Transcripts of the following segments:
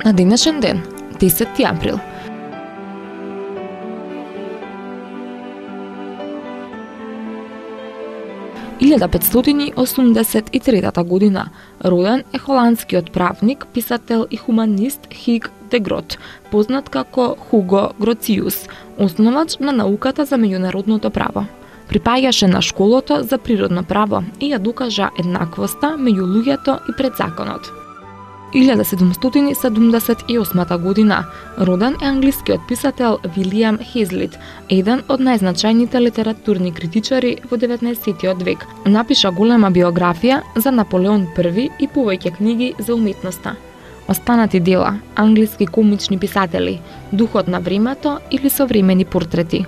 На денешен ден, 10 април. – 1583 година роден е холандскиот правник, писател и хуманист Хиг де Грот, познат како Хуго Гроциус, основач на науката за меѓународното право. Припаѓаше на школото за природно право и ја докажа еднаквоста меѓу луѓето и пред законот. 1778 година роден е англискиот писател Вилијам Хезлит, еден од најзначајните литературни критичари во 19 век. Напиша голема биографија за Наполеон I и повеќе книги за уметноста. Останати дела, англиски комични писатели, Духот на времето или Современи портрети.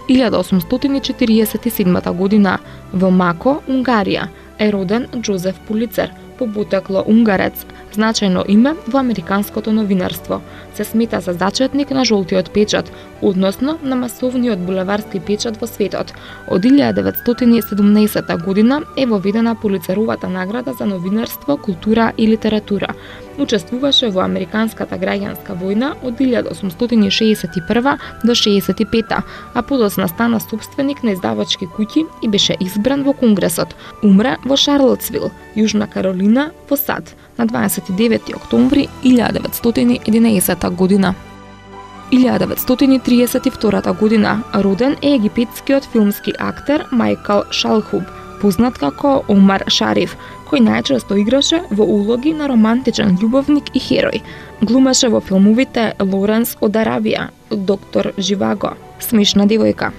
1847 година во Мако, Унгарија, е роден Джозеф Пулицер, по потекло унгарец, значајно име во американското новинарство. Се смета за зачетник на жолтиот печат, односно на масовниот булеварски печат во светот. Од 1917 година е воведена Пулицеровата награда за новинарство, култура и литература. Учествуваше во Американската граѓанска војна од 1861 до 65, а подоцна стана собственик на издавачки куќи и беше избран во Конгресот. Умре во Шарлотсвил, Јужна Каролина, во САД, на 29 октомври 1911 година. 1932 година роден е египетскиот филмски актер Майкл Шалхуб, познат како Омар Шариф, кој најчесто играше во улоги на романтичен љубовник и херој. Глумеше во филмовите Лоренс од Аравија, Доктор Живаго, Смешна девојка.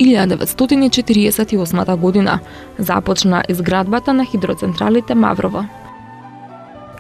1948 година започна изградбата на хидроцентралите Маврово.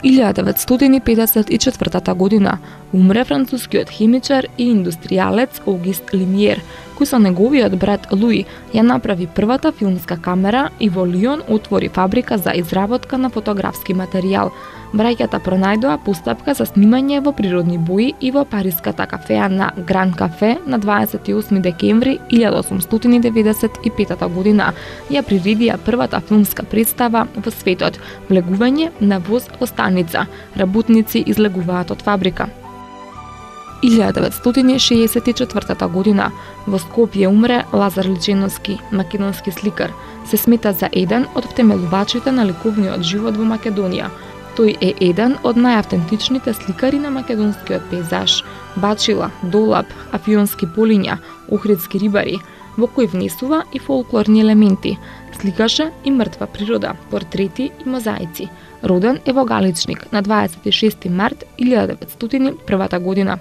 1954 година умре францускиот химичар и индустријалец Огист Лимиер, кој со неговиот брат Луи ја направи првата филмска камера и во Лион отвори фабрика за изработка на фотографски материјал. Браќата пронајдоа постапка за снимање во природни бои и во париската кафеа на Гран Кафе на 28 декември 1895 година. Ја приредија првата филмска представа во светот, влегување на воз во станица. Работници излегуваат од фабрика. 1964 година во Скопје умре Лазар Личеновски, македонски сликар. Се смета за еден од втемелувачите на ликовниот живот во Македонија. Тој е еден од најавтентичните сликари на македонскиот пейзаж. Бачила, долап, афионски полиња, охридски рибари, во кој внесува и фолклорни елементи. Сликаше и мртва природа, портрети и мозаици. Роден е во Галичник на 26 март 1901 година.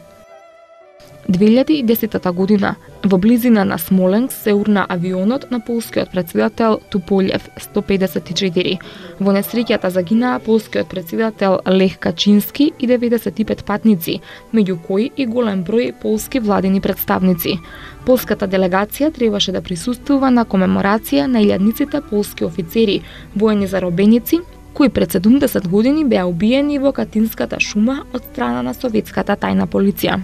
2010 година во близина на Смоленк се урна авионот на полскиот претседател Туполев 154. Во несреќата загинаа полскиот претседател Лех Качински и 95 патници, меѓу кои и голем број полски владини представници. Полската делегација требаше да присуствува на комеморација на илјадниците полски офицери, воени заробеници, кои пред 70 години беа убиени во Катинската шума од страна на советската тајна полиција.